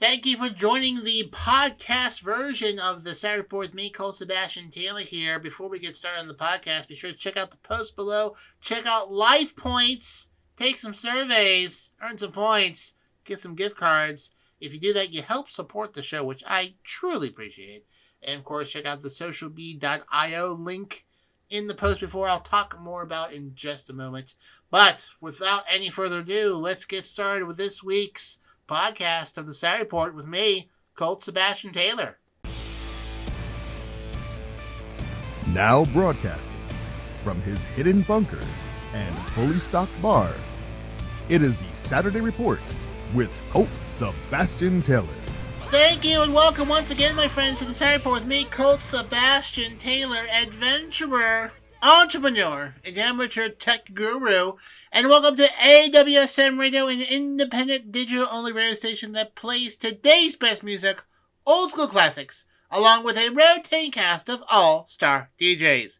Thank you for joining the podcast version of the Saturday Report with me, Colt Sebastian Taylor here. Before we get started on the podcast, be sure to check out the post below. Check out Life Points. Take some surveys. Earn some points. Get some gift cards. If you do that, you help support the show, which I truly appreciate. And, of course, check out the socialbee.io link in the post before I'll talk more about in just a moment. But without any further ado, let's get started with this week's podcast of the Saturday Report with me, Colt Sebastian Taylor. Now broadcasting from his hidden bunker and fully stocked bar, it is the Saturday Report with Colt Sebastian Taylor. Thank you and welcome once again, my friends, to the Saturday Report with me, Colt Sebastian Taylor, adventurer, entrepreneur, and amateur tech guru, and welcome to AWSM Radio, an independent digital-only radio station that plays today's best music, old school classics, along with a rotating cast of all-star DJs.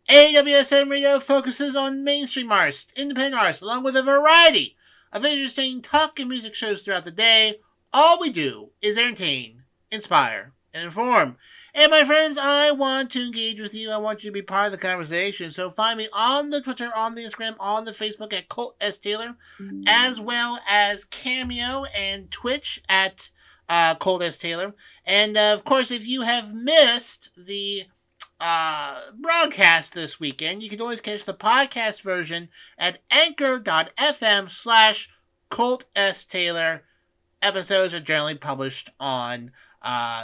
AWSM Radio focuses on mainstream artists, independent artists, along with a variety of interesting talk and music shows throughout the day. All we do is entertain, inspire, and inform. And my friends, I want to engage with you. I want you to be part of the conversation. So find me on the Twitter, on the Instagram, on the Facebook at Colt S. Taylor, as well as Cameo and Twitch at Colt S. Taylor. And of course, if you have missed the broadcast this weekend, you can always catch the podcast version at anchor.fm/Colt S. Taylor. Episodes are generally published on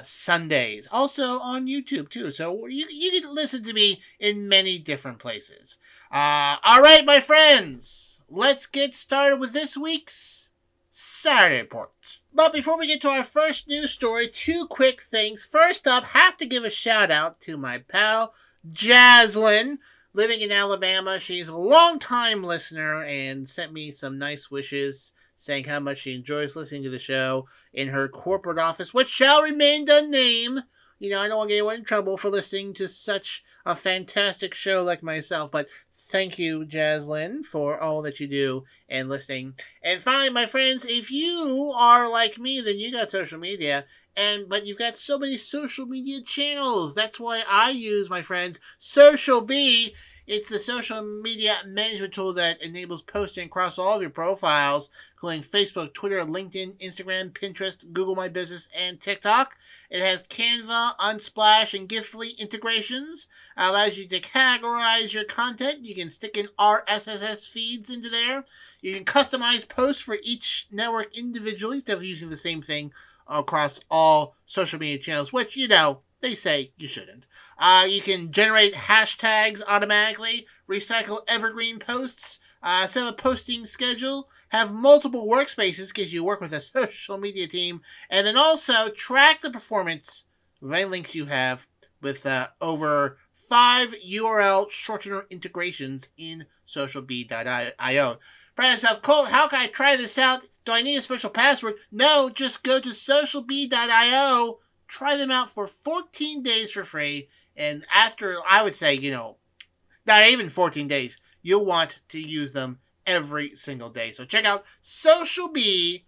Sundays. Also on YouTube, too. So you can listen to me in many different places. All right, my friends. Let's get started with this week's Saturday Report. But before we get to our first news story, two quick things. First up, have to give a shout out to my pal, Jaslyn, living in Alabama. She's a long-time listener and sent me some nice wishes, saying how much she enjoys listening to the show in her corporate office, which shall remain unnamed. You know, I don't want to get anyone in trouble for listening to such a fantastic show like myself, but thank you, Jaslyn, for all that you do and listening. And finally, my friends, if you are like me, then you got social media, but you've got so many social media channels. That's why I use, my friends, Social Bee. It's the social media management tool that enables posting across all of your profiles, including Facebook, Twitter, LinkedIn, Instagram, Pinterest, Google My Business, and TikTok. It has Canva, Unsplash, and Giftly integrations. It allows you to categorize your content. You can stick in RSS feeds into there. You can customize posts for each network individually instead of using the same thing across all social media channels, which, you know, they say you shouldn't. You can generate hashtags automatically, recycle evergreen posts, set up a posting schedule, have multiple workspaces because you work with a social media team, and then also track the performance of any links you have with over 5 URL shortener integrations in socialbee.io. Find yourself, Colt, how can I try this out? Do I need a special password? No, just go to socialbee.io. Try them out for 14 days for free, and after, I would say, not even 14 days, you'll want to use them every single day. So check out socialbee.io.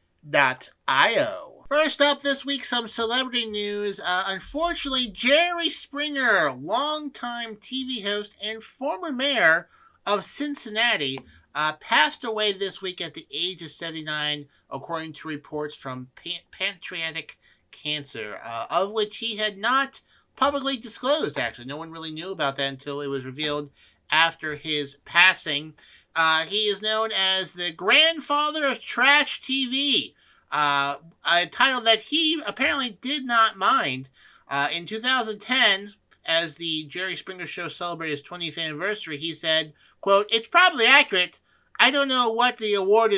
First up this week, some celebrity news. Unfortunately, Jerry Springer, longtime TV host and former mayor of Cincinnati, passed away this week at the age of 79, according to reports from pancreatic cancer, of which he had not publicly disclosed, actually. No one really knew about that until it was revealed after his passing. He is known as the grandfather of trash TV, a title that he apparently did not mind. In 2010, as the Jerry Springer Show celebrated his 20th anniversary, he said, quote, "It's probably accurate. I don't know what the award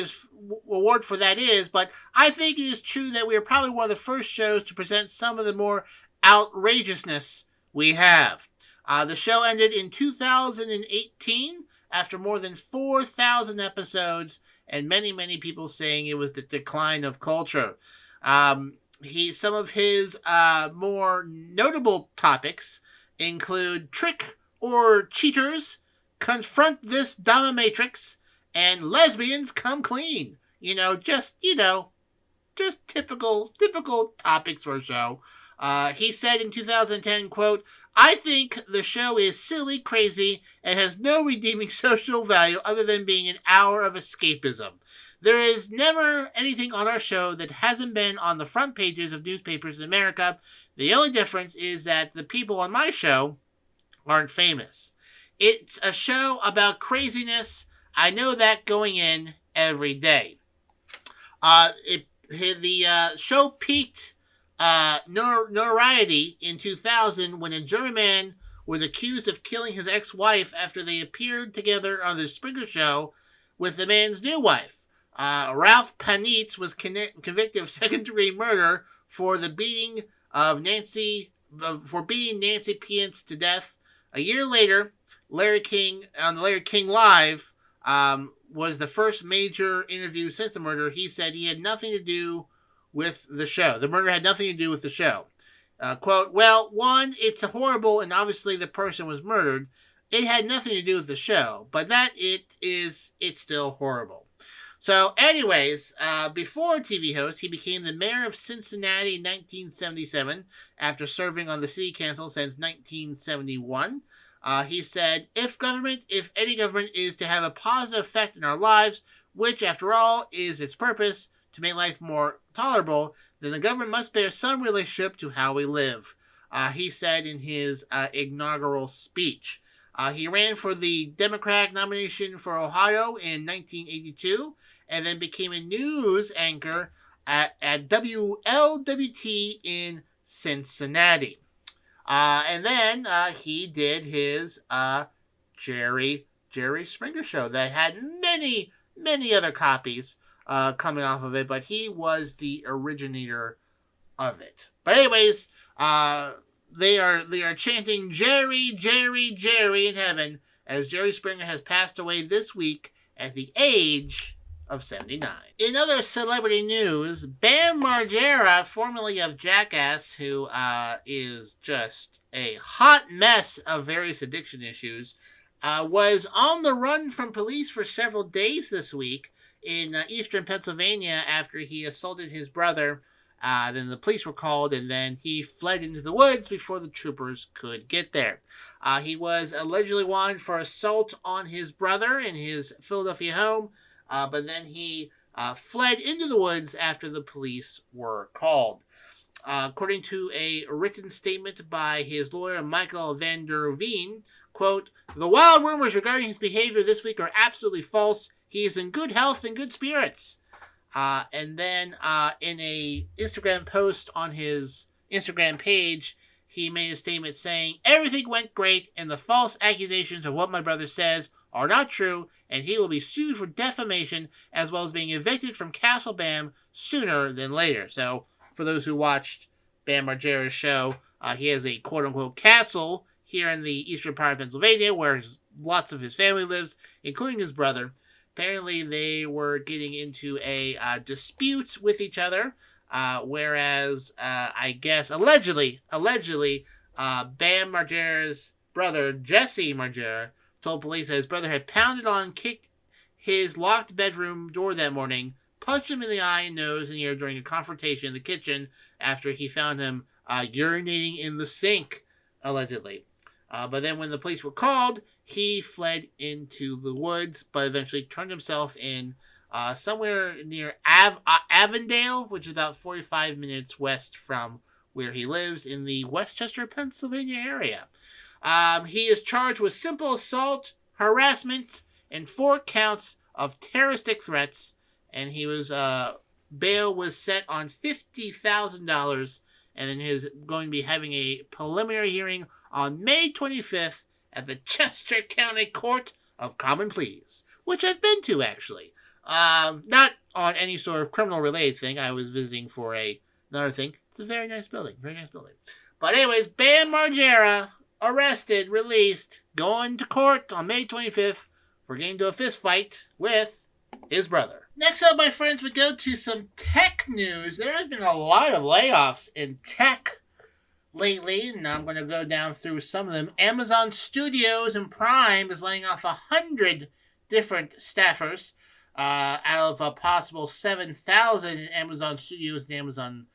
for that is, but I think it is true that we are probably one of the first shows to present some of the more outrageousness we have." The show ended in 2018 after more than 4,000 episodes and many, many people saying it was the decline of culture. Some of his more notable topics include Trick or Cheaters, Confront This Dominatrix, and Lesbians Come Clean. just typical topics for a show. He said in 2010, quote, "I think the show is silly, crazy, and has no redeeming social value other than being an hour of escapism. There is never anything on our show that hasn't been on the front pages of newspapers in America. The only difference is that the people on my show aren't famous. It's a show about craziness. I know that going in every day." The show peaked notoriety in 2000 when a German man was accused of killing his ex-wife after they appeared together on the Springer Show with the man's new wife. Ralph Panitz was convicted of second-degree murder for the beating of Nancy Pientz to death. A year later, Larry King on the Larry King Live was the first major interview since the murder. He said he had nothing to do with the show. The murder had nothing to do with the show. Quote, "Well, one, it's horrible, and obviously the person was murdered. It had nothing to do with the show, but it's still horrible." So, anyways, before a TV host, he became the mayor of Cincinnati in 1977 after serving on the city council since 1971. He said, if any government is to have a positive effect in our lives, which, after all, is its purpose, to make life more tolerable, then the government must bear some relationship to how we live," he said in his inaugural speech. He ran for the Democratic nomination for Ohio in 1982 and then became a news anchor at WLWT in Cincinnati. And then he did his Jerry Springer Show that had many, many other copies coming off of it, but he was the originator of it. But anyways, they are chanting Jerry, Jerry, Jerry in heaven as Jerry Springer has passed away this week at the age of 79. In other celebrity news, Bam Margera, formerly of Jackass, who is just a hot mess of various addiction issues, was on the run from police for several days this week in eastern Pennsylvania after he assaulted his brother. Then the police were called, and then he fled into the woods before the troopers could get there. He was allegedly wanted for assault on his brother in his Philadelphia home, but then he fled into the woods after the police were called. According to a written statement by his lawyer, Michael Van Der Veen, quote, "The wild rumors regarding his behavior this week are absolutely false. He is in good health and good spirits." And then in a Instagram post on his Instagram page, he made a statement saying, "Everything went great, and the false accusations of what my brother says are not true, and he will be sued for defamation as well as being evicted from Castle Bam sooner than later." So, for those who watched Bam Margera's show, he has a quote-unquote castle here in the eastern part of Pennsylvania where lots of his family lives, including his brother. Apparently, they were getting into a dispute with each other, whereas, I guess, allegedly, Bam Margera's brother, Jesse Margera, told police that his brother had pounded on and kicked his locked bedroom door that morning, punched him in the eye and nose and ear during a confrontation in the kitchen after he found him urinating in the sink, allegedly. But then when the police were called, he fled into the woods, but eventually turned himself in somewhere near Avondale, which is about 45 minutes west from where he lives in the Westchester, Pennsylvania area. He is charged with simple assault, harassment, and 4 counts of terroristic threats, and he was bail was set on $50,000, and then he's going to be having a preliminary hearing on May 25th at the Chester County Court of Common Pleas, which I've been to, actually. Not on any sort of criminal-related thing. I was visiting for another thing. It's a very nice building. But anyways, Bam Margera, arrested, released, going to court on May 25th for getting into a fist fight with his brother. Next up, my friends, we go to some tech news. There has been a lot of layoffs in tech lately, and I'm going to go down through some of them. Amazon Studios and Prime is laying off 100 different staffers. out of a possible 7,000 in Amazon Studios and Amazon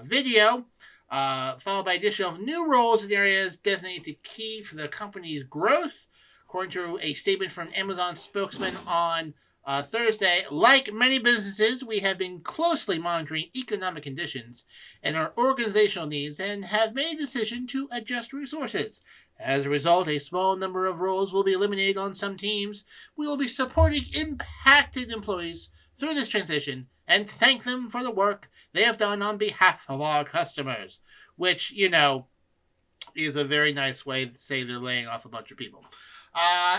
Video, followed by addition of new roles in areas designated to key for the company's growth. According to a statement from Amazon spokesman on Thursday, like many businesses, we have been closely monitoring economic conditions and our organizational needs and have made a decision to adjust resources. As a result, a small number of roles will be eliminated on some teams. We will be supporting impacted employees through this transition and thank them for the work they have done on behalf of our customers, which, is a very nice way to say they're laying off a bunch of people.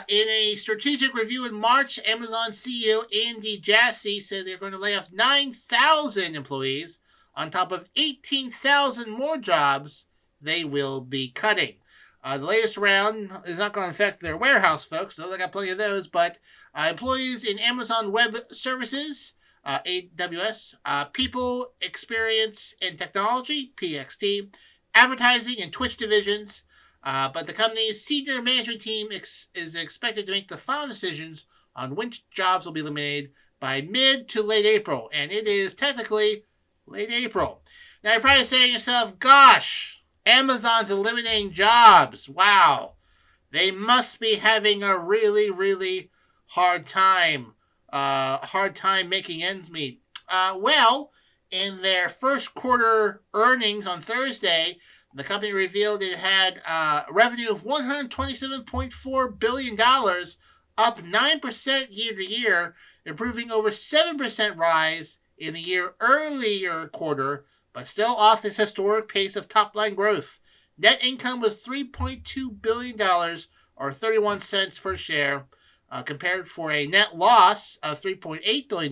In a strategic review in March, Amazon CEO Andy Jassy said they're going to lay off 9,000 employees on top of 18,000 more jobs they will be cutting. The latest round is not going to affect their warehouse folks, though they got plenty of those, but employees in Amazon Web Services, AWS, People, Experience, and Technology, PXT, Advertising, and Twitch divisions. But the company's senior management team is expected to make the final decisions on which jobs will be eliminated by mid to late April. And it is technically late April. Now you're probably saying to yourself, gosh, Amazon's eliminating jobs. Wow. They must be having a really, really hard time making ends meet. Well, in their first quarter earnings on Thursday, the company revealed it had revenue of $127.4 billion, up 9% year to year, improving over 7% rise in the year earlier quarter, but still off its historic pace of top-line growth. Net income was $3.2 billion, or 31 cents per share, compared for a net loss of $3.8 billion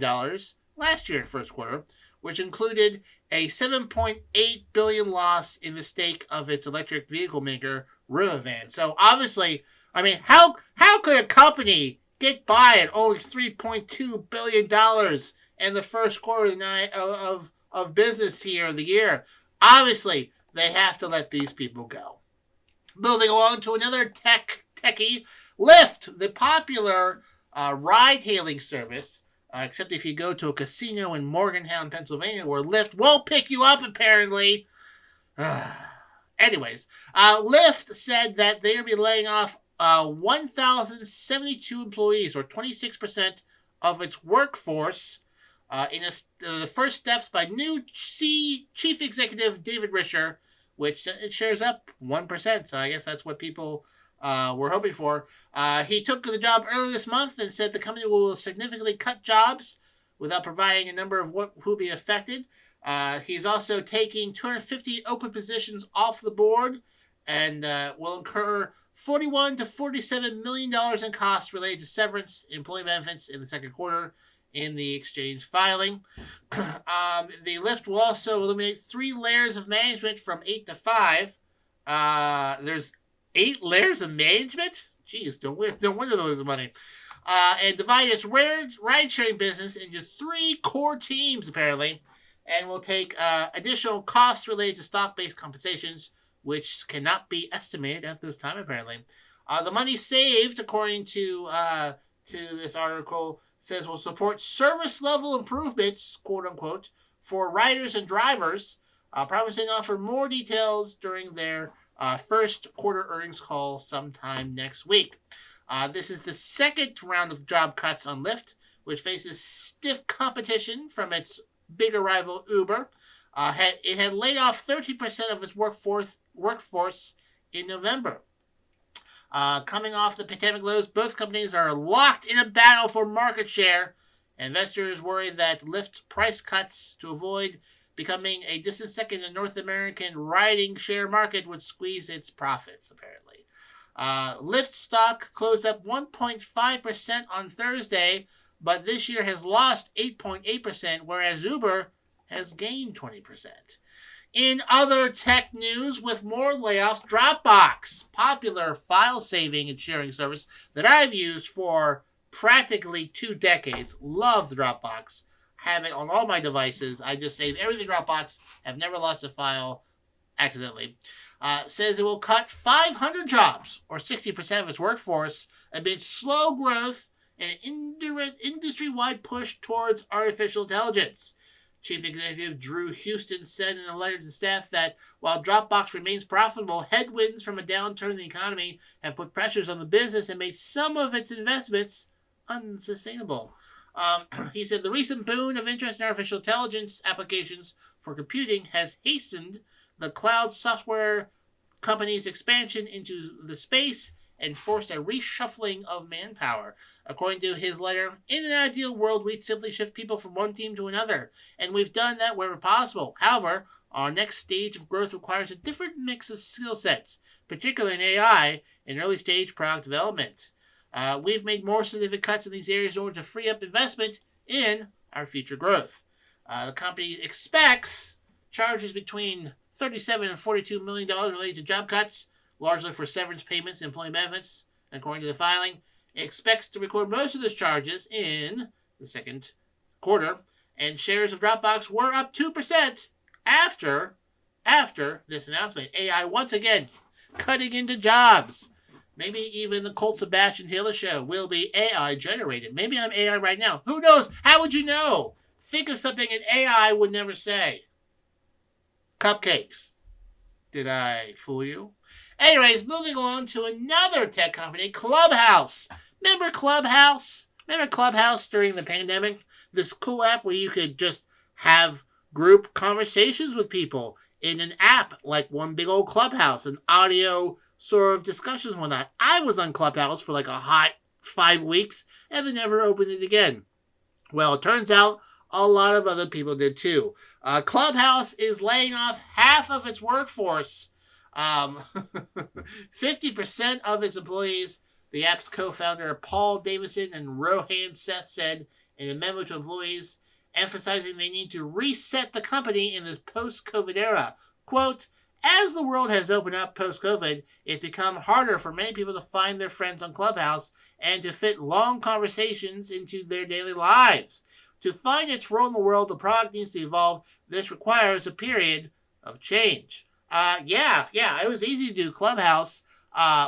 last year in the first quarter, which included a $7.8 billion loss in the stake of its electric vehicle maker, Rivian. So obviously, how could a company get by at only $3.2 billion in the first quarter of business here of the year? Obviously, they have to let these people go. Moving along to another techie, Lyft, the popular ride-hailing service, except if you go to a casino in Morgantown, Pennsylvania, where Lyft won't pick you up, apparently. Anyways, Lyft said that they'll be laying off 1,072 employees, or 26% of its workforce, in the first steps by new Chief Executive David Risher, which it shares up 1%. So I guess that's what people were hoping for. He took the job earlier this month and said the company will significantly cut jobs without providing a number of who will be affected. He's also taking 250 open positions off the board and will incur $41 to $47 million in costs related to severance, employee benefits in the second quarter in the exchange filing. The Lyft will also eliminate 3 layers of management from 8 to 5. There's 8 layers of management? Jeez, no wonder they lose money. And divide its ride-sharing business into 3 core teams, apparently, and will take additional costs related to stock-based compensations, which cannot be estimated at this time, apparently. The money saved, according to this article, says will support service-level improvements, quote-unquote, for riders and drivers, promising to offer more details during their first quarter earnings call sometime next week. This is the second round of job cuts on Lyft, which faces stiff competition from its bigger rival Uber. It had laid off 30% of its workforce in November. Coming off the pandemic lows, both companies are locked in a battle for market share. Investors worry that Lyft's price cuts to avoid becoming a distant second in the North American riding share market would squeeze its profits, apparently. Lyft stock closed up 1.5% on Thursday, but this year has lost 8.8%, whereas Uber has gained 20%. In other tech news, with more layoffs, Dropbox, popular file-saving and sharing service that I've used for practically 2 decades, love Dropbox. Have it on all my devices. I just save everything in Dropbox. Have never lost a file accidentally. Says it will cut 500 jobs, or 60% of its workforce, amid slow growth and an industry-wide push towards artificial intelligence. Chief Executive Drew Houston said in a letter to staff that while Dropbox remains profitable, headwinds from a downturn in the economy have put pressures on the business and made some of its investments unsustainable. He said the recent boon of interest in artificial intelligence applications for computing has hastened the cloud software company's expansion into the space and forced a reshuffling of manpower. According to his letter, in an ideal world, we'd simply shift people from one team to another, and we've done that wherever possible. However, our next stage of growth requires a different mix of skill sets, particularly in AI and early stage product development. We've made more significant cuts in these areas in order to free up investment in our future growth. The company expects charges between $37 and $42 million related to job cuts, largely for severance payments and employee benefits. According to the filing, it expects to record most of those charges in the second quarter, and shares of Dropbox were up 2% after this announcement. AI once again cutting into jobs. Maybe even the Colt Sebastian Taylor show will be AI generated. Maybe I'm AI right now. Who knows? How would you know? Think of something an AI would never say. Cupcakes. Did I fool you? Anyways, moving on to another tech company, Clubhouse. Remember Clubhouse? Remember Clubhouse during the pandemic? This cool app where you could just have group conversations with people in an app like one big old Clubhouse, an audio sort of discussions and whatnot. I was on Clubhouse for like a hot 5 weeks and then never opened it again. Well, it turns out a lot of other people did too. Clubhouse is laying off half of its workforce. 50% of its employees, the app's co-founder Paul Davison and Rohan Seth said in a memo to employees, emphasizing they need to reset the company in this post-COVID era. Quote, as the world has opened up post-COVID, it's become harder for many people to find their friends on Clubhouse and to fit long conversations into their daily lives. To find its role in the world, the product needs to evolve. This requires a period of change. It was easy to do Clubhouse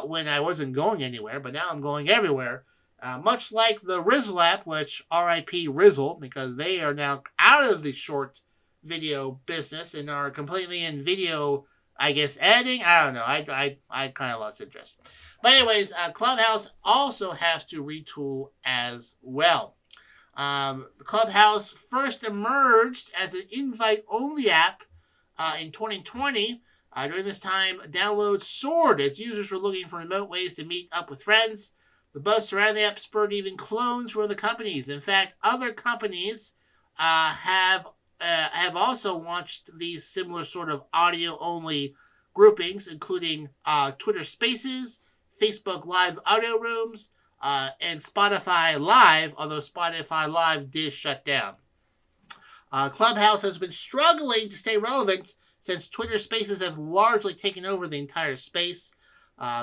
when I wasn't going anywhere, but now I'm going everywhere. Much like the Rizzle app, which R.I.P. Rizzle, because they are now out of the short video business and are completely in video, I guess, editing. I don't know. I kind of lost interest. But anyways, Clubhouse also has to retool as well. Clubhouse first emerged as an invite-only app in 2020. During this time, downloads soared as users were looking for remote ways to meet up with friends. The buzz surrounding the app spurred even clones from the companies. In fact, other companies have also launched these similar sort of audio-only groupings, including Twitter Spaces, Facebook Live audio rooms, and Spotify Live, although Spotify Live did shut down. Clubhouse has been struggling to stay relevant since Twitter Spaces have largely taken over the entire space.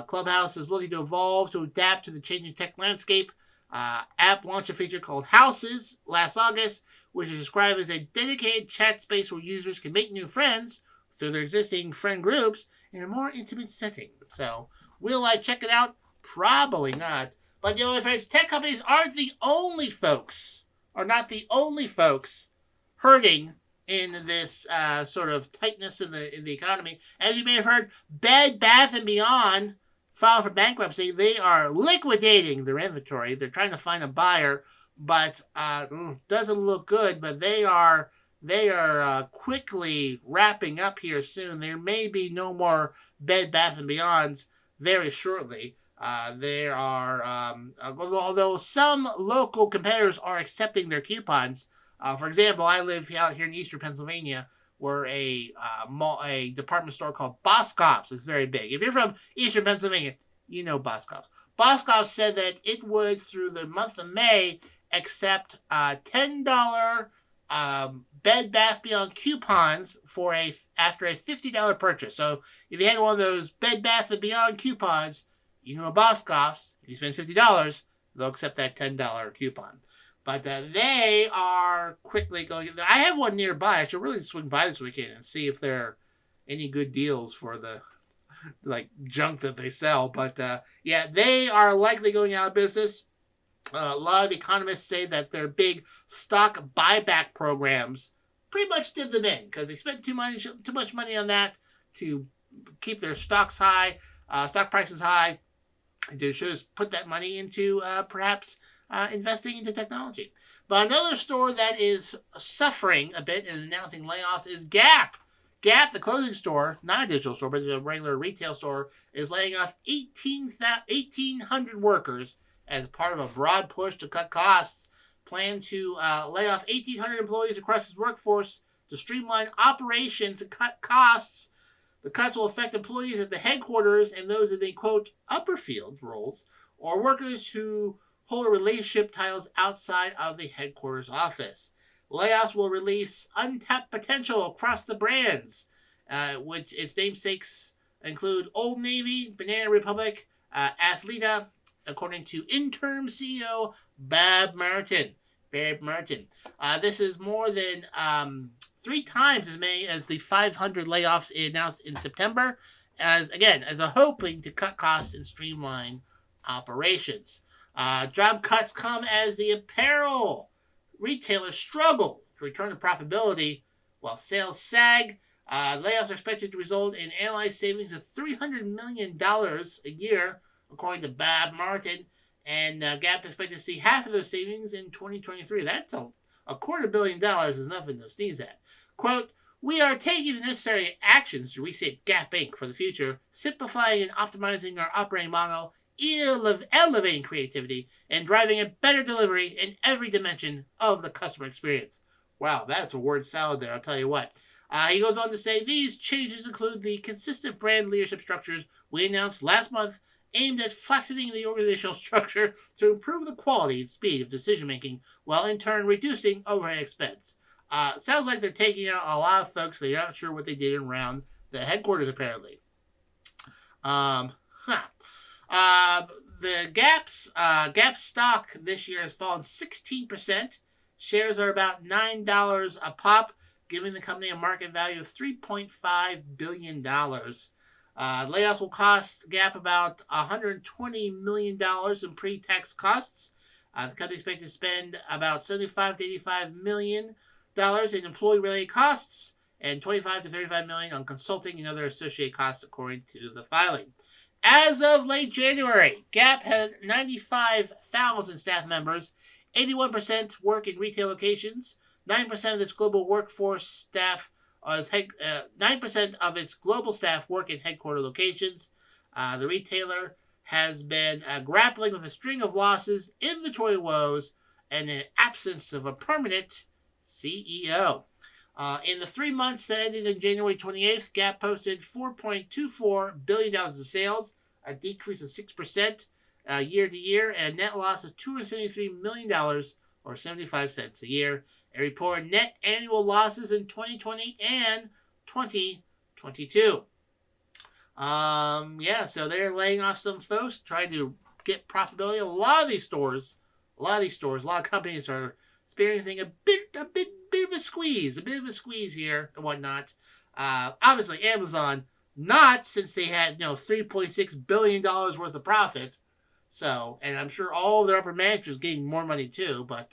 Clubhouse is looking to evolve to adapt to the changing tech landscape. App launched a feature called Houses last August, which is described as a dedicated chat space where users can make new friends through their existing friend groups in a more intimate setting. So, will I check it out? Probably not. But, my friends, tech companies aren't the only folks, or not the only folks, hurting in this sort of tightness in the economy. As you may have heard, Bed Bath & Beyond filed for bankruptcy. They are liquidating their inventory. They're trying to find a buyer, but doesn't look good. But they are quickly wrapping up here soon. There may be no more Bed Bath & Beyonds very shortly. There are, although some local competitors are accepting their coupons. For example, I live out here in eastern Pennsylvania, where a department store called Boscov's is very big. If you're from eastern Pennsylvania, you know Boscov's. Boscov's said that it would, through the month of May, accept $10 Bed Bath Beyond coupons after a $50 purchase. So if you had one of those Bed Bath & Beyond coupons, you know Boscov's, if you spend $50, they'll accept that $10 coupon. But they are quickly going. I have one nearby. I should really swing by this weekend and see if there are any good deals for the junk that they sell. But they are likely going out of business. A lot of economists say that their big stock buyback programs pretty much did them in because they spent too much money on that to keep their stock prices high, and to just put that money into perhaps investing into technology. But another store that is suffering a bit and announcing layoffs is Gap. Gap, the clothing store, not a digital store, but a regular retail store, is laying off 1,800 workers as part of a broad push to cut costs. Plan to lay off 1,800 employees across its workforce to streamline operations and cut costs. The cuts will affect employees at the headquarters and those in the, quote, upper field roles, or workers who hold relationship titles outside of the headquarters office. Layoffs will release untapped potential across the brands, which its namesakes include Old Navy, Banana Republic, Athleta, according to interim CEO Bob Martin. This is more than 3 times as many as the 500 layoffs it announced in September, as a hoping to cut costs and streamline operations. Job cuts come as the apparel retailers struggle to return to profitability while sales sag. Layoffs are expected to result in annualized savings of $300 million a year, according to Bob Martin. And Gap is expected to see half of those savings in 2023. That's a $250 million is nothing to sneeze at. Quote, "We are taking the necessary actions to reset Gap Inc. for the future, simplifying and optimizing our operating model, elevating creativity, and driving a better delivery in every dimension of the customer experience." Wow, that's a word salad there, I'll tell you what. He goes on to say, "These changes include the consistent brand leadership structures we announced last month, aimed at flattening the organizational structure to improve the quality and speed of decision-making, while in turn reducing overhead expense." Sounds like they're taking out a lot of folks. They're not sure what they did around the headquarters, apparently. The Gap stock this year has fallen 16%. Shares are about $9 a pop, giving the company a market value of $3.5 billion. Layoffs will cost Gap about $120 million in pre-tax costs. The company is expected to spend about $75 to $85 million in employee-related costs and $25 to $35 million on consulting and other associated costs, according to the filing. As of late January, Gap had 95,000 staff members. 81% work in retail locations. 9% of its global workforce staff 9% of its global staff work in headquarter locations. The retailer has been grappling with a string of losses, inventory woes, and an absence of a permanent CEO. In the 3 months that ended on January 28th, Gap posted $4.24 billion in sales, a decrease of 6% year to year, and a net loss of $273 million, or 75 cents a year. It reported net annual losses in 2020 and 2022. So they're laying off some folks, trying to get profitability. A lot of stores, a lot of companies are experiencing a bit of a squeeze here and whatnot. Obviously, Amazon, not, since they had $3.6 billion worth of profit. So, and I'm sure all of their upper managers getting more money too. But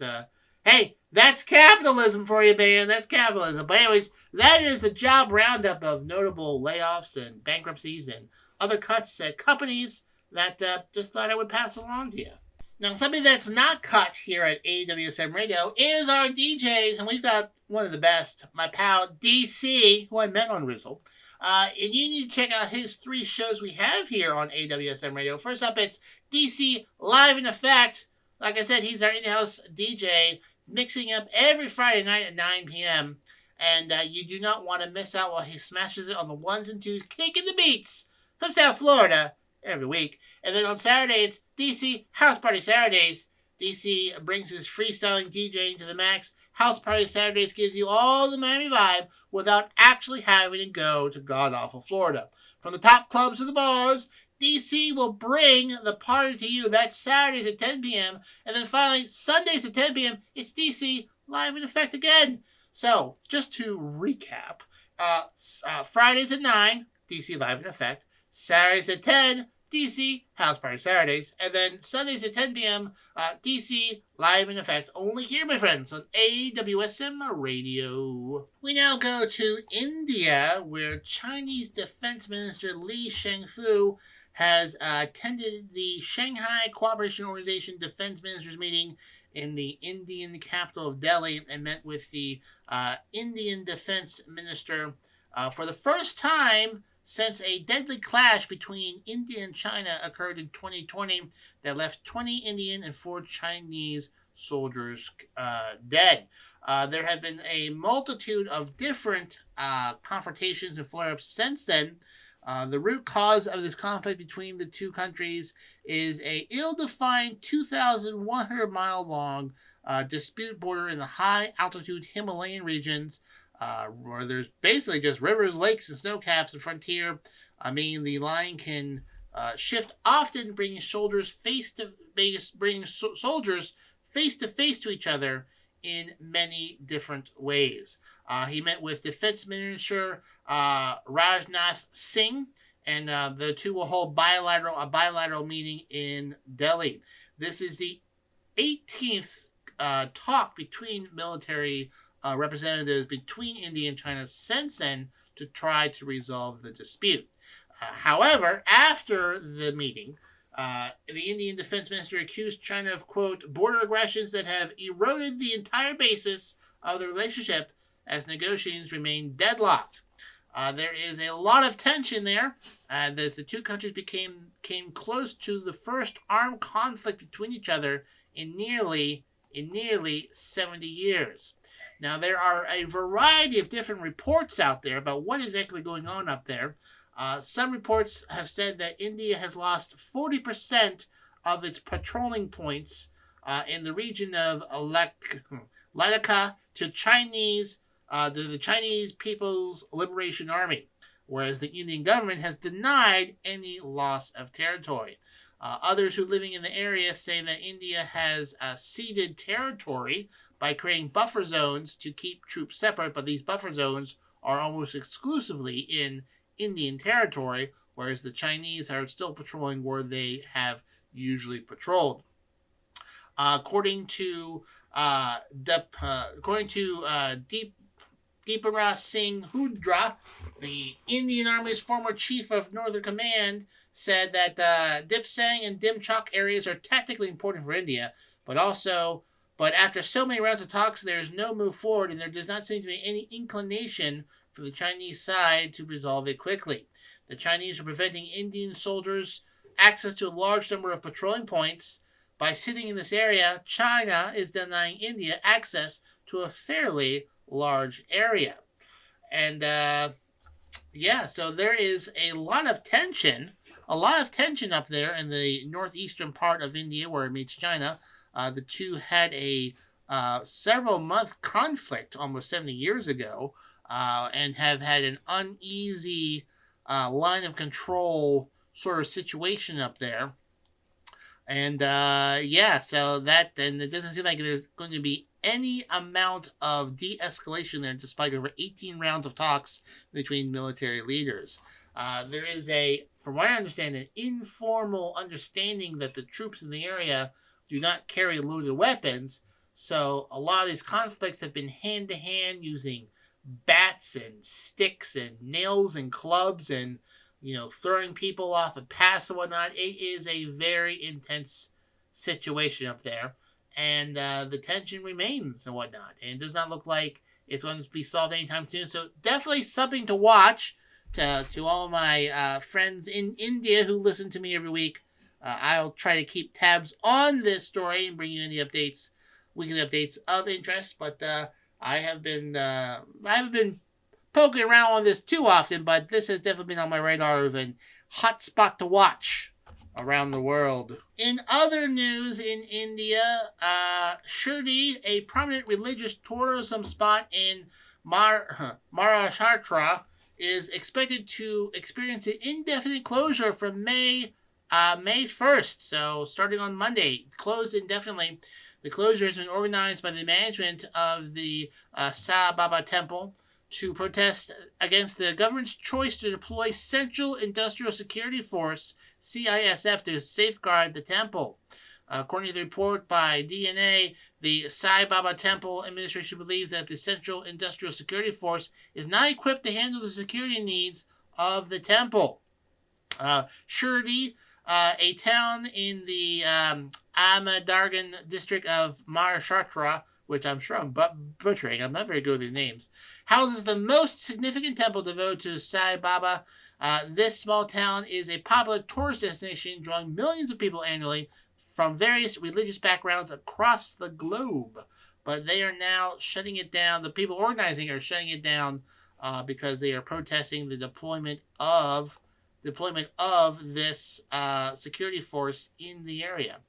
hey, that's capitalism for you, man. That's capitalism. But anyways, that is the job roundup of notable layoffs and bankruptcies and other cuts at companies that just thought I would pass along to you. Now, something that's not cut here at AWSM Radio is our DJs, and we've got one of the best, my pal DC, who I met on Rizzle. And you need to check out his 3 shows we have here on AWSM Radio. First up, it's DC Live in Effect. Like I said, he's our in-house DJ, mixing up every Friday night at 9 p.m. And you do not want to miss out while he smashes it on the ones and twos, kicking the beats from South Florida every week. And then on Saturday, it's DC House Party Saturdays. DC brings his freestyling DJing to the max. House Party Saturdays gives you all the Miami vibe without actually having to go to god-awful Florida. From the top clubs to the bars, DC will bring the party to you. That's Saturdays at 10 p.m. And then finally, Sundays at 10 p.m., it's DC Live in Effect again. So, just to recap, Fridays at 9, DC Live in Effect. Saturdays at 10, DC, House Party Saturdays, and then Sundays at 10 p.m., DC, live in effect, only here, my friends, on AWSM Radio. We now go to India, where Chinese Defense Minister Li Shangfu has attended the Shanghai Cooperation Organization Defense Ministers meeting in the Indian capital of Delhi and met with the Indian Defense Minister for the first time since a deadly clash between India and China occurred in 2020 that left 20 Indian and 4 Chinese soldiers dead. There have been a multitude of different confrontations and flare-ups since then. The root cause of this conflict between the two countries is a ill-defined 2,100-mile-long dispute border in the high-altitude Himalayan regions, where there's basically just rivers, lakes, and snow caps and frontier. I mean, the line can shift often, bringing soldiers face to face to each other in many different ways. He met with Defense Minister Rajnath Singh, and the two will hold a bilateral meeting in Delhi. This is the 18th talk between military representatives between India and China since then to try to resolve the dispute. However, after the meeting, the Indian Defense Minister accused China of, quote, border aggressions that have eroded the entire basis of the relationship as negotiations remain deadlocked. There is a lot of tension there as the two countries came close to the first armed conflict between each other in nearly 70 years. Now, there are a variety of different reports out there about what is exactly going on up there. Some reports have said that India has lost 40% of its patrolling points in the region of Ladakh to the Chinese People's Liberation Army, whereas the Indian government has denied any loss of territory. Others who are living in the area say that India has ceded territory by creating buffer zones to keep troops separate, but these buffer zones are almost exclusively in Indian territory, whereas the Chinese are still patrolling where they have usually patrolled. According to Deepara Singh Hudra, the Indian Army's former chief of Northern Command, said that Dipsang and Dimchok areas are tactically important for India, but after so many rounds of talks, there is no move forward, and there does not seem to be any inclination for the Chinese side to resolve it quickly. The Chinese are preventing Indian soldiers access to a large number of patrolling points. By sitting in this area, China is denying India access to a fairly large area. And so there is a lot of tension up there in the northeastern part of India where it meets China. The two had a several-month conflict almost 70 years ago, and have had an uneasy line of control sort of situation up there. And so it doesn't seem like there's going to be any amount of de-escalation there, despite over 18 rounds of talks between military leaders. There is from what I understand, an informal understanding that the troops in the area do not carry loaded weapons. So a lot of these conflicts have been hand-to-hand using bats and sticks and nails and clubs and, throwing people off the pass and whatnot. It is a very intense situation up there. And the tension remains and whatnot. And it does not look like it's going to be solved anytime soon. So definitely something to watch to all of my friends in India who listen to me every week. I'll try to keep tabs on this story and bring you any updates, weekly updates of interest. But I haven't been poking around on this too often, but this has definitely been on my radar of a hot spot to watch around the world. In other news in India, Shirdi, a prominent religious tourism spot in Maharashtra, is expected to experience an indefinite closure from May 1st. So starting on Monday, closed indefinitely. The closure has been organized by the management of the Sai Baba Temple to protest against the government's choice to deploy Central Industrial Security Force, CISF, to safeguard the temple. According to the report by DNA, the Sai Baba Temple administration believes that the Central Industrial Security Force is not equipped to handle the security needs of the temple. Shirdi, a town in the Ahmednagar district of Maharashtra, which I'm sure I'm butchering, I'm not very good with these names, houses the most significant temple devoted to Sai Baba. This small town is a popular tourist destination, drawing millions of people annually from various religious backgrounds across the globe. But they are now shutting it down. The people organizing are shutting it down because they are protesting the deployment of this security force in the area.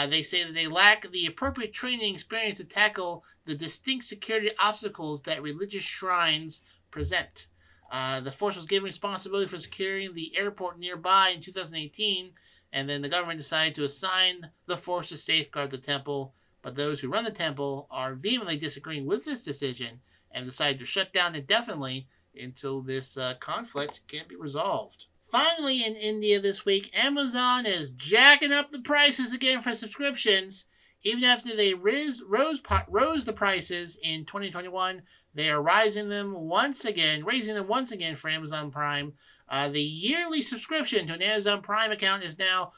They say that they lack the appropriate training and experience to tackle the distinct security obstacles that religious shrines present. The force was given responsibility for securing the airport nearby in 2018, and then the government decided to assign the force to safeguard the temple. But those who run the temple are vehemently disagreeing with this decision and decided to shut down indefinitely until this conflict can be resolved. Finally, in India this week, Amazon is jacking up the prices again for subscriptions. Even after they rose the prices in 2021, they are raising them once again for Amazon Prime. The yearly subscription to an Amazon Prime account is now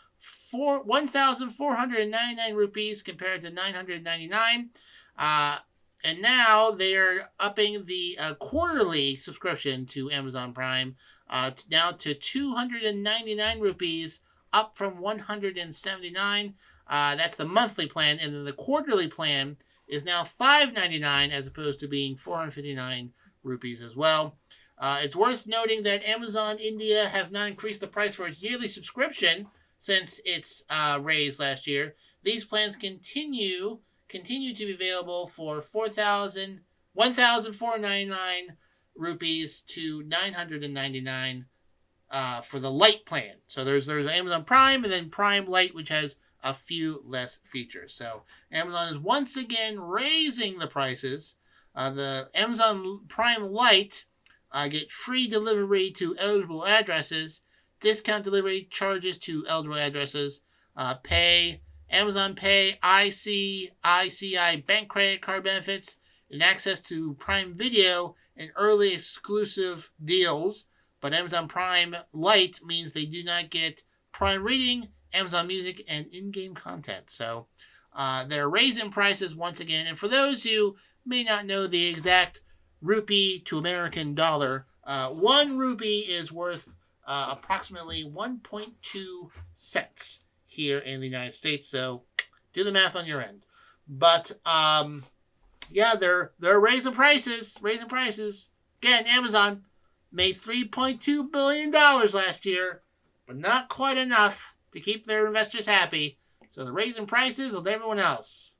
1,499 rupees compared to 999. And now they're upping the quarterly subscription to Amazon Prime now to 299 rupees, up from 179. That's the monthly plan, and then the quarterly plan is now 599 as opposed to being 459 rupees as well. It's worth noting that Amazon India has not increased the price for its yearly subscription since its raise last year. These plans continue to be available for 1,499 rupees to 999 for the Lite plan. So there's Amazon Prime and then Prime Lite, which has a few less features. So Amazon is once again raising the prices. The Amazon Prime Lite get free delivery to eligible addresses, discount delivery charges to eligible addresses, Amazon Pay, ICICI bank credit card benefits, and access to Prime Video and early exclusive deals. But Amazon Prime Lite means they do not get Prime Reading, Amazon Music, and in-game content. So they're raising prices once again. And for those who may not know the exact rupee to American dollar, 1 rupee is worth approximately 1.2 cents here in the United States. So do the math on your end. But yeah, they're raising prices. Again, Amazon made $3.2 billion last year, but not quite enough to keep their investors happy. So they're raising prices with everyone else.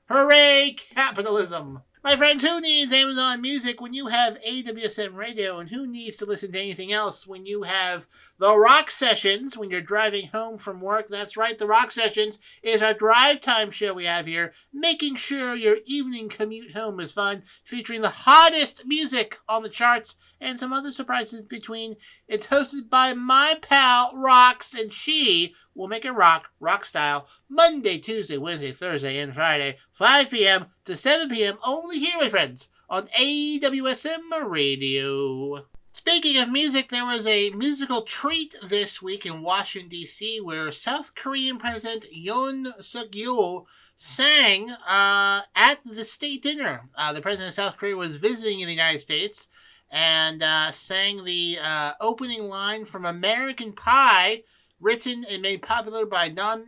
Hooray, capitalism! My friend, who needs Amazon Music when you have AWSM Radio? And who needs to listen to anything else when you have the Rock Sessions when you're driving home from work? That's right, the Rock Sessions is our drive time show we have here, making sure your evening commute home is fun, featuring the hottest music on the charts and some other surprises between. It's hosted by my pal, Rox, and she will make it rock style, Monday, Tuesday, Wednesday, Thursday, and Friday, 5 p.m. to 7 p.m. only here, my friends, on AWSM Radio. Speaking of music, there was a musical treat this week in Washington, D.C., where South Korean President Yoon Suk-yeol sang at the state dinner. The president of South Korea was visiting in the United States and sang the opening line from American Pie, written and made popular by Don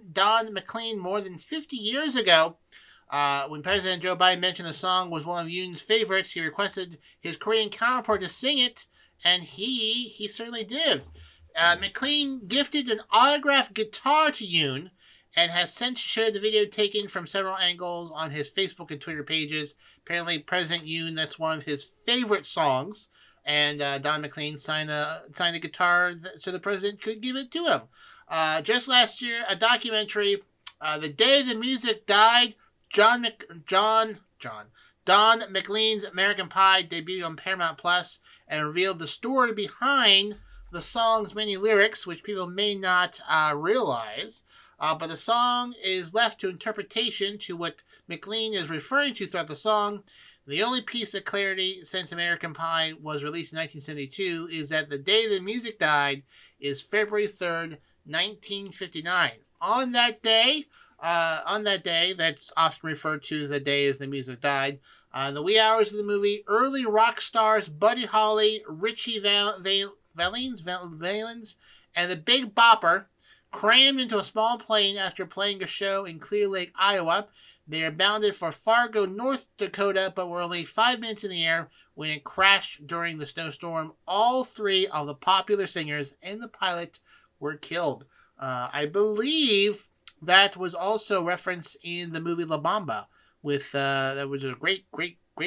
McLean more than 50 years ago. When President Joe Biden mentioned the song was one of Yoon's favorites, he requested his Korean counterpart to sing it, and he certainly did. McLean gifted an autographed guitar to Yoon and has since shared the video taken from several angles on his Facebook and Twitter pages. Apparently, President Yoon, that's one of his favorite songs, and Don McLean signed the guitar so the president could give it to him. Just last year, a documentary, The Day the Music Died, John Don McLean's American Pie debuted on Paramount Plus and revealed the story behind the song's many lyrics, which people may not realize. But the song is left to interpretation to what McLean is referring to throughout the song. The only piece of clarity since American Pie was released in 1972 is that the day the music died is February 3rd, 1959. On that day, that's often referred to as the day as the music died, the wee hours of the movie, early rock stars Buddy Holly, Richie Valens, and the Big Bopper crammed into a small plane after playing a show in Clear Lake, Iowa. They are bounded for Fargo, North Dakota, but were only 5 minutes in the air when it crashed during the snowstorm. All three of the popular singers and the pilot were killed. I believe that was also referenced in the movie La Bamba, that was a great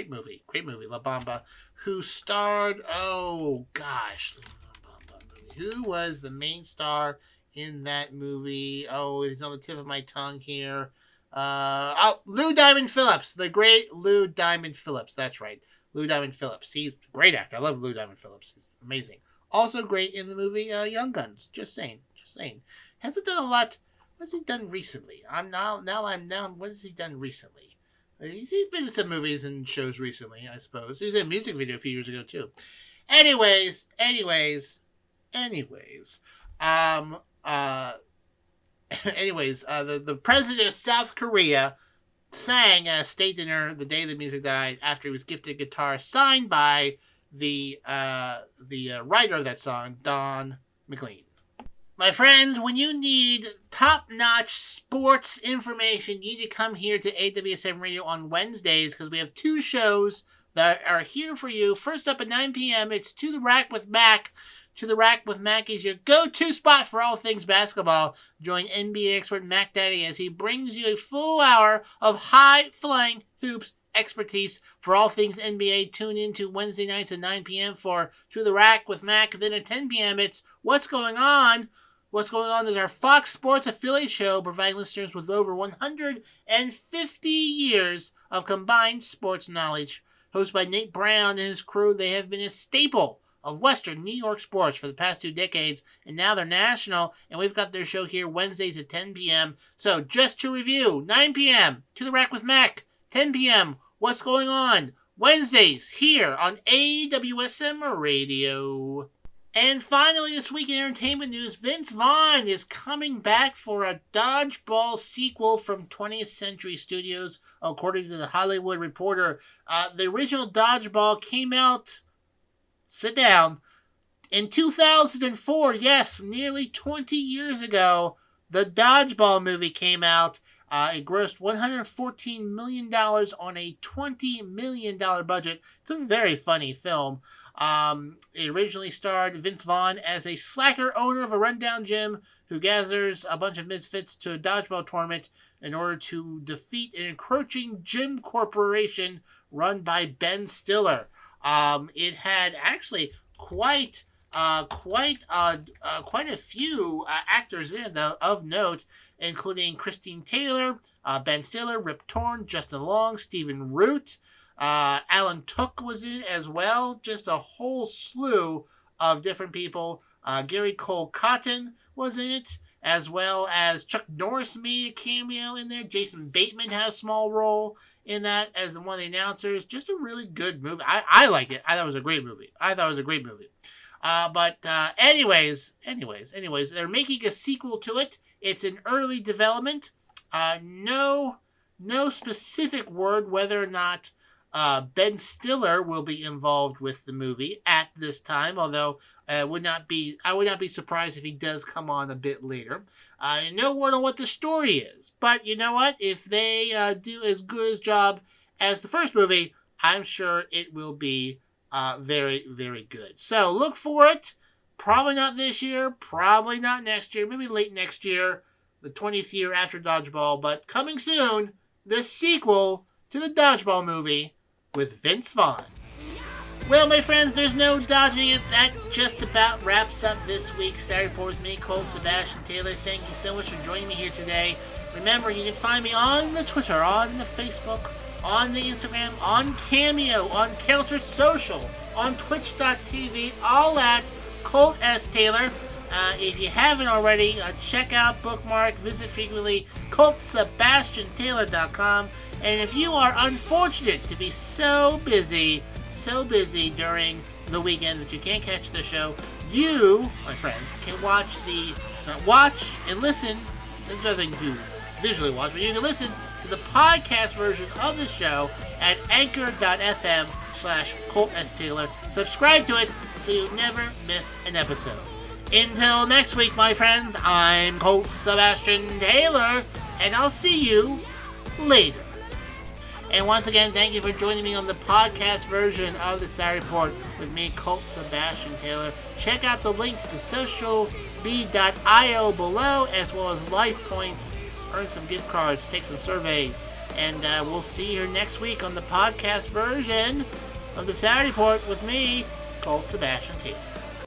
movie, La Bamba, who starred, La Bamba movie. Who was the main star in that movie? Oh, it's on the tip of my tongue here. Lou Diamond Phillips, the great Lou Diamond Phillips. That's right, Lou Diamond Phillips. He's a great actor. I love Lou Diamond Phillips. He's amazing. Also great in the movie Young Guns. Just saying. Hasn't done a lot. What's he done recently? What has he done recently? He's been in some movies and shows recently, I suppose. He was in a music video a few years ago too. Anyways. The president of South Korea sang at a state dinner the day the music died after he was gifted a guitar signed by the writer of that song, Don McLean. My friends, when you need top-notch sports information, you need to come here to AWSM Radio on Wednesdays because we have two shows that are here for you. First up at 9 p.m., it's To the Rack with Mac. To the Rack with Mac is your go-to spot for all things basketball. Join NBA expert Mac Daddy as he brings you a full hour of high-flying hoops expertise for all things NBA. Tune in to Wednesday nights at 9 p.m. for To the Rack with Mac. Then at 10 p.m., it's What's Going On? What's Going On is our Fox Sports affiliate show, providing listeners with over 150 years of combined sports knowledge. Hosted by Nate Brown and his crew, they have been a staple of Western New York sports for the past 2 decades, and now they're national, and we've got their show here Wednesdays at 10 p.m. So just to review, 9 p.m., To the Rack with Mac, 10 p.m., What's Going On? Wednesdays here on AWSM Radio. And finally, this week in entertainment news, Vince Vaughn is coming back for a Dodgeball sequel from 20th Century Studios, according to The Hollywood Reporter. The original Dodgeball came out, sit down, in 2004. Yes, nearly 20 years ago, the Dodgeball movie came out. It grossed $114 million on a $20 million budget. It's a very funny film. It originally starred Vince Vaughn as a slacker owner of a rundown gym who gathers a bunch of misfits to a dodgeball tournament in order to defeat an encroaching gym corporation run by Ben Stiller. It had actually quite a few actors in it of note, including Christine Taylor, Ben Stiller, Rip Torn, Justin Long, Stephen Root. Alan Tuck was in it as well. Just a whole slew of different people. Gary Cole Cotton was in it, as well as Chuck Norris made a cameo in there. Jason Bateman had a small role in that as one of the announcers. Just a really good movie. I like it. I thought it was a great movie. Anyways, they're making a sequel to it. It's in early development. No specific word whether or not Ben Stiller will be involved with the movie at this time, although I would not be surprised if he does come on a bit later. No word on what the story is, but you know what? If they do as good a job as the first movie, I'm sure it will be very, very good. So look for it. Probably not this year, probably not next year, maybe late next year, the 20th year after Dodgeball, but coming soon, the sequel to the Dodgeball movie with Vince Vaughn. Well, my friends, there's no dodging it. That just about wraps up this week's Saturday Report with me, Colt Sebastian Taylor. Thank you so much for joining me here today. Remember, you can find me on the Twitter, on the Facebook, on the Instagram, on Cameo, on Counter Social, on Twitch.tv, all at Colt S. Taylor. If you haven't already, check out, bookmark, visit frequently, ColtSebastianTaylor.com. And if you are unfortunate to be so busy during the weekend that you can't catch the show, you, my friends, can watch and listen. There's nothing to visually watch, but you can listen to the podcast version of the show at anchor.fm/Colt S. Taylor. Subscribe to it so you never miss an episode. Until next week, my friends, I'm Colt Sebastian Taylor, and I'll see you later. And once again, thank you for joining me on the podcast version of the Saturday Report with me, Colt Sebastian Taylor. Check out the links to socialb.io below, as well as life points. Earn some gift cards, take some surveys, and we'll see you here next week on the podcast version of the Saturday Report with me, Colt Sebastian Taylor.